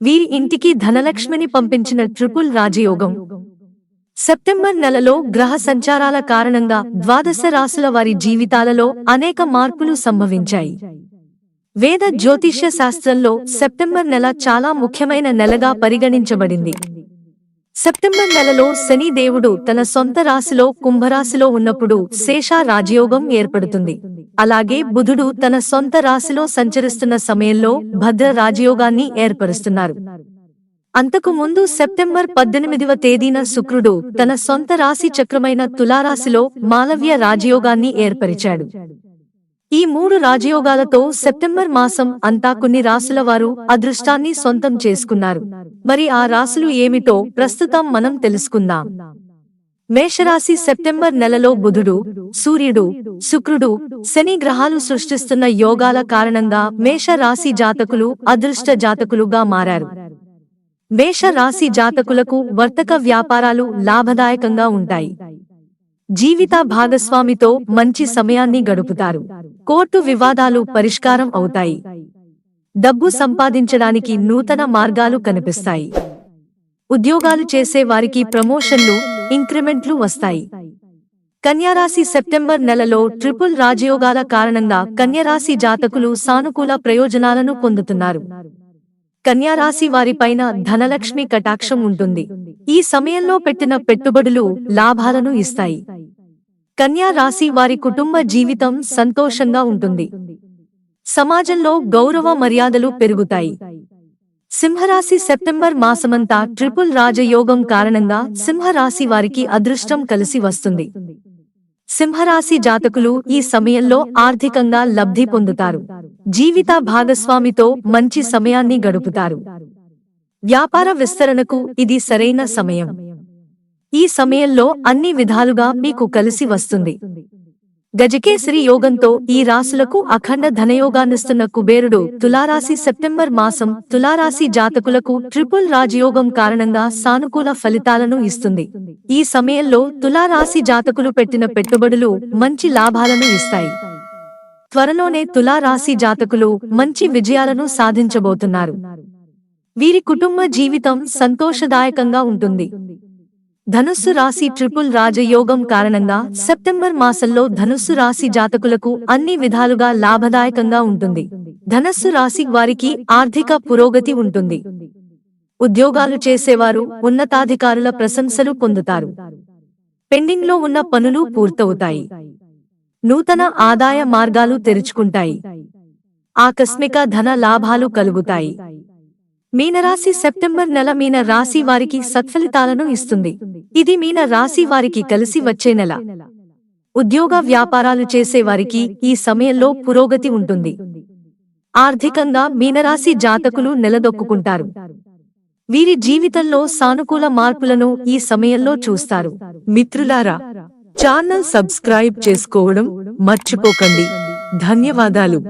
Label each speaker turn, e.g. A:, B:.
A: వీరి ఇంటికి ధనలక్ష్మిని పంపించిన ట్రిపుల్ రాజయోగం. సెప్టెంబర్ నెలలో గ్రహ సంచారాల కారణంగా ద్వాదశ రాశుల వారి జీవితాలలో అనేక మార్పులు సంభవించాయి. వేద జ్యోతిష్య శాస్త్రంలో సెప్టెంబర్ నెల చాలా ముఖ్యమైన నెలగా పరిగణించబడింది. సెప్టెంబర్ నెలలో శని దేవుడు తన సొంత రాశిలో కుంభరాశిలో ఉన్నప్పుడు శేష రాజయోగం ఏర్పడుతుంది. అలాగే బుధుడు తన సొంత రాశిలో సంచరిస్తున్న సమయంలో భద్ర రాజయోగాన్ని ఏర్పరుస్తున్నారు. అంతకు ముందు సెప్టెంబర్ 18వ తేదీన శుక్రుడు తన సొంత రాశి చక్రమైన తులారాశిలో మాలవ్య రాజయోగాన్ని ఏర్పరిచాడు. ఈ 3 రాజయోగాలతో సెప్టెంబర్ మాసం అంతా కొన్ని రాశుల వారు అదృష్టాన్ని సొంతం చేసుకున్నారు. మరి ఆ రాశులు ఏమిటో ప్రస్తుతం మనం తెలుసుకుందాం. మేషరాశి. సెప్టెంబర్ నెలలో బుధుడు, సూర్యుడు, శుక్రుడు, శని గ్రహాలు సృష్టిస్తున్న యోగాల కారణంగా మేష రాశి జాతకులు అదృష్ట జాతకులుగా మారారు. మేష రాశి జాతకులకు వర్తక వ్యాపారాలు లాభదాయకంగా ఉంటాయి. జీవిత భాగస్వామితో మంచి సమయాన్ని గడుపుతారు. కోర్టు వివాదాలు పరిష్కారం అవుతాయి. డబ్బు సంపాదించడానికి నూతన మార్గాలు కనిపిస్తాయి. ఉద్యోగాలు చేసే వారికి ప్రమోషన్లు, ఇంక్రిమెంట్లు వస్తాయి. కన్యారాశి. సెప్టెంబర్ నెలలో ట్రిపుల్ రాజయోగాల కారణంగా కన్యారాశి జాతకులు సానుకూల ప్రయోజనాలను పొందుతున్నారు. కన్యారాశి వారిపైన ధనలక్ష్మి కటాక్షం ఉంటుంది. ఈ సమయంలో పెట్టిన పెట్టుబడులు లాభాలను ఇస్తాయి. కన్యా రాశి వారి కుటుంబ జీవితం సంతోషంగా ఉంటుంది. సమాజంలో గౌరవ మర్యాదలు పెరుగుతాయి. సింహరాశి. సెప్టెంబర్ మాసమంతా ట్రిపుల్ రాజయోగం కారణంగా సింహరాశి వారికి అదృష్టం కలిసి వస్తుంది. సింహరాశి జాతకులు ఈ సమయంలో ఆర్థికంగా లబ్ధి పొందుతారు. జీవిత భాగస్వామితో మంచి సమయాన్ని గడుపుతారు. వ్యాపార విస్తరణకు ఇది సరైన సమయం. ఈ సమయంలో అన్ని విధాలుగా మీకు కలిసి వస్తుంది. గజకేసరి యోగంతో ఈ రాశులకు అఖండ ధనయోగాన్నిస్తున్న కుబేరుడు తులారాశి. సెప్టెంబర్ మాసం తులారాశి జాతకులకు ట్రిపుల్ రాజయోగం కారణంగా సానుకూల ఫలితాలను ఇస్తుంది. ఈ సమయంలో తులారాశి జాతకులు పెట్టిన పెట్టుబడులు మంచి లాభాలను ఇస్తాయి. త్వరలోనే తులారాశి జాతకులు మంచి విజయాలను సాధించబోతున్నారు. వీరి కుటుంబ జీవితం సంతోషదాయకంగా ఉంటుంది. ధనుస్సు రాశి. ట్రిపుల్ రాజయోగం కారణంగా సెప్టెంబర్ మాసంలో ధనుస్సు రాశి జాతకులకు అన్ని విధాలుగా లాభదాయకంగా ఉంటుంది. ధనస్సు రాశి వారికి ఆర్థిక పురోగతి ఉంటుంది. ఉద్యోగాలు చేసేవారు ఉన్నతాధికారుల ప్రశంసలు పొందుతారు. పెండింగ్లో ఉన్న పనులు పూర్తవుతాయి. నూతన ఆదాయ మార్గాలు తెరుచుకుంటాయి. ఆకస్మిక ధన లాభాలు కలుగుతాయి. మీనరాశి. సెప్టెంబర్ నెల మీన రాశి వారికి సత్ఫలితాలను ఇస్తుంది. ఇది మీన రాశి వారికి కలిసి వచ్చే నెల. ఉద్యోగ వ్యాపారాలు చేసేవారికి ఈ సమయంలో పురోగతి ఉంటుంది. ఆర్థికంగా మీనరాశి జాతకులు నిలదొక్కుంటారు. వీరి జీవితంలో సానుకూల మార్పులను ఈ సమయంలో చూస్తారు. మిత్రులారా, ఛానల్ సబ్స్క్రైబ్ చేసుకోవడం మర్చిపోకండి. ధన్యవాదాలు.